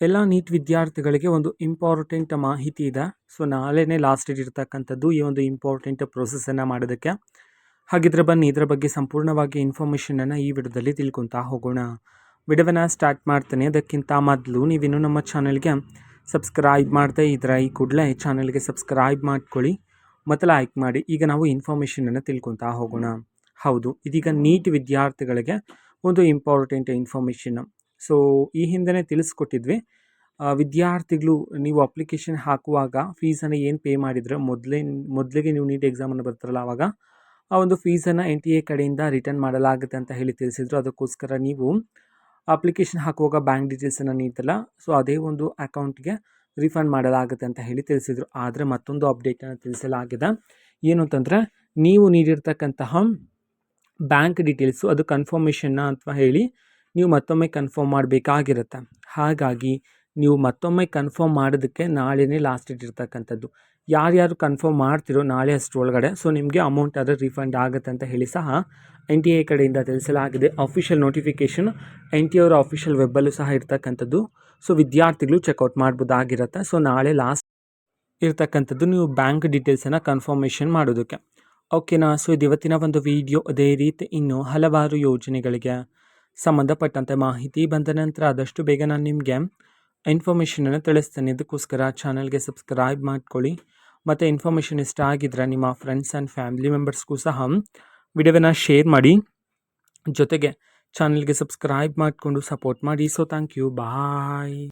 ಎಲ್ಲ ನೀಟ್ ವಿದ್ಯಾರ್ಥಿಗಳಿಗೆ ಒಂದು ಇಂಪಾರ್ಟೆಂಟ್ ಮಾಹಿತಿ ಇದೆ. ಸೊ ನಾಳೆನೇ ಲಾಸ್ಟ್ ಡೇಟ್ ಇರ್ತಕ್ಕಂಥದ್ದು ಈ ಒಂದು ಇಂಪಾರ್ಟೆಂಟ್ ಪ್ರೊಸೆಸನ್ನು ಮಾಡೋದಕ್ಕೆ. ಹಾಗಿದ್ರೆ ಬನ್ನಿ ಇದರ ಬಗ್ಗೆ ಸಂಪೂರ್ಣವಾಗಿ ಇನ್ಫಾರ್ಮೇಷನನ್ನು ಈ ವಿಡಿಯೋದಲ್ಲಿ ತಿಳ್ಕೊತಾ ಹೋಗೋಣ. ವಿಡಿಯೋವನ್ನು ಸ್ಟಾರ್ಟ್ ಮಾಡ್ತೇನೆ. ಅದಕ್ಕಿಂತ ಮೊದಲು ನೀವಿನ್ನೂ ನಮ್ಮ ಚಾನಲ್ಗೆ ಸಬ್ಸ್ಕ್ರೈಬ್ ಮಾಡದೇ ಇದ್ದರೆ ಈ ಕೂಡಲೇ ಚಾನಲ್ಗೆ ಸಬ್ಸ್ಕ್ರೈಬ್ ಮಾಡ್ಕೊಳ್ಳಿ ಮತ್ತು ಲೈಕ್ ಮಾಡಿ. ಈಗ ನಾವು ಇನ್ಫಾರ್ಮೇಷನನ್ನು ತಿಳ್ಕೊತಾ ಹೋಗೋಣ. ಹೌದು, ಇದೀಗ ನೀಟ್ ವಿದ್ಯಾರ್ಥಿಗಳಿಗೆ ಒಂದು ಇಂಪಾರ್ಟೆಂಟ್ ಇನ್ಫಾರ್ಮೇಷನ್. ಸೊ ಈ ಹಿಂದೆ ತಿಳಿಸ್ಕೊಟ್ಟಿದ್ವಿ. ವಿದ್ಯಾರ್ಥಿಗಳು ನೀವು ಅಪ್ಲಿಕೇಶನ್ ಹಾಕುವಾಗ ಫೀಸನ್ನು ಏನು ಪೇ ಮಾಡಿದ್ರೆ ಮೊದಲಿಗೆ ನೀವು ನೀಟ್ ಎಕ್ಸಾಮನ್ನು ಬರ್ತಾರಲ್ಲ ಆವಾಗ ಆ ಒಂದು ಫೀಸನ್ನು NTA ಕಡೆಯಿಂದ ರಿಟರ್ನ್ ಮಾಡಲಾಗುತ್ತೆ ಅಂತ ಹೇಳಿ ತಿಳಿಸಿದ್ರು. ಅದಕ್ಕೋಸ್ಕರ ನೀವು ಅಪ್ಲಿಕೇಶನ್ ಹಾಕುವಾಗ ಬ್ಯಾಂಕ್ ಡೀಟೇಲ್ಸನ್ನು ನೀಡ್ತಲ್ಲ, ಸೊ ಅದೇ ಒಂದು ಅಕೌಂಟ್ಗೆ ರಿಫಂಡ್ ಮಾಡಲಾಗುತ್ತೆ ಅಂತ ಹೇಳಿ ತಿಳಿಸಿದರು. ಆದರೆ ಮತ್ತೊಂದು ಅಪ್ಡೇಟನ್ನು ತಿಳಿಸಲಾಗಿದೆ. ಏನು ಅಂತಂದರೆ, ನೀವು ನೀಡಿರ್ತಕ್ಕಂತಹ ಬ್ಯಾಂಕ್ ಡೀಟೇಲ್ಸು ಅದು ಕನ್ಫರ್ಮೇಷನ್ನ ಅಥವಾ ಹೇಳಿ ನೀವು ಮತ್ತೊಮ್ಮೆ ಕನ್ಫರ್ಮ್ ಮಾಡಬೇಕಾಗಿರುತ್ತೆ. ಹಾಗಾಗಿ ನೀವು ಮತ್ತೊಮ್ಮೆ ಕನ್ಫರ್ಮ್ ಮಾಡೋದಕ್ಕೆ ನಾಳೆನೇ ಲಾಸ್ಟ್ ಡೇಟ್ ಇರ್ತಕ್ಕಂಥದ್ದು. ಯಾರ್ಯಾರು ಕನ್ಫರ್ಮ್ ಮಾಡ್ತಿರೋ ನಾಳೆ ಅಷ್ಟರೊಳಗಡೆ ಸೊ ನಿಮಗೆ ಅಮೌಂಟ್ ಆದರೆ ರಿಫಂಡ್ ಆಗುತ್ತೆ ಅಂತ ಹೇಳಿ ಸಹ NTA ಕಡೆಯಿಂದ ತಿಳಿಸಲಾಗಿದೆ. ಅಫಿಷಿಯಲ್ ನೋಟಿಫಿಕೇಷನ್ NTA ಅವರ ಅಫಿಷಿಯಲ್ ವೆಬ್ಬಲ್ಲೂ ಸಹ ಇರ್ತಕ್ಕಂಥದ್ದು. ಸೊ ವಿದ್ಯಾರ್ಥಿಗಳು ಚೆಕ್ಔಟ್ ಮಾಡ್ಬೋದಾಗಿರುತ್ತೆ. ಸೊ ನಾಳೆ ಲಾಸ್ಟ್ ಇರ್ತಕ್ಕಂಥದ್ದು ನೀವು ಬ್ಯಾಂಕ್ ಡೀಟೇಲ್ಸನ್ನು ಕನ್ಫರ್ಮೇಷನ್ ಮಾಡೋದಕ್ಕೆ. ಓಕೆನಾ? ಸೊ ಇದು ಇವತ್ತಿನ ಒಂದು ವಿಡಿಯೋ. ಅದೇ ರೀತಿ ಇನ್ನೂ ಹಲವಾರು ಯೋಜನೆಗಳಿಗೆ ಸಂಬಂಧಪಟ್ಟಂತೆ ಮಾಹಿತಿ ಬಂದ ನಂತರ ಆದಷ್ಟು ಬೇಗ ನಾನು ನಿಮಗೆ ಇನ್ಫಾರ್ಮೇಷನನ್ನು ತಿಳಿಸ್ತೇನೆ. ಇದಕ್ಕೋಸ್ಕರ ಚಾನಲ್ಗೆ ಸಬ್ಸ್ಕ್ರೈಬ್ ಮಾಡ್ಕೊಳ್ಳಿ ಮತ್ತು ಇನ್ಫಾರ್ಮೇಷನ್ ಇಷ್ಟ ಆಗಿದ್ದರೆ ನಿಮ್ಮ ಫ್ರೆಂಡ್ಸ್ ಆ್ಯಂಡ್ ಫ್ಯಾಮಿಲಿ ಮೆಂಬರ್ಸ್ಗೂ ಸಹ ವಿಡಿಯೋವನ್ನು ಶೇರ್ ಮಾಡಿ. ಜೊತೆಗೆ ಚಾನಲ್ಗೆ ಸಬ್ಸ್ಕ್ರೈಬ್ ಮಾಡಿಕೊಂಡು ಸಪೋರ್ಟ್ ಮಾಡಿ. So thank you, bye.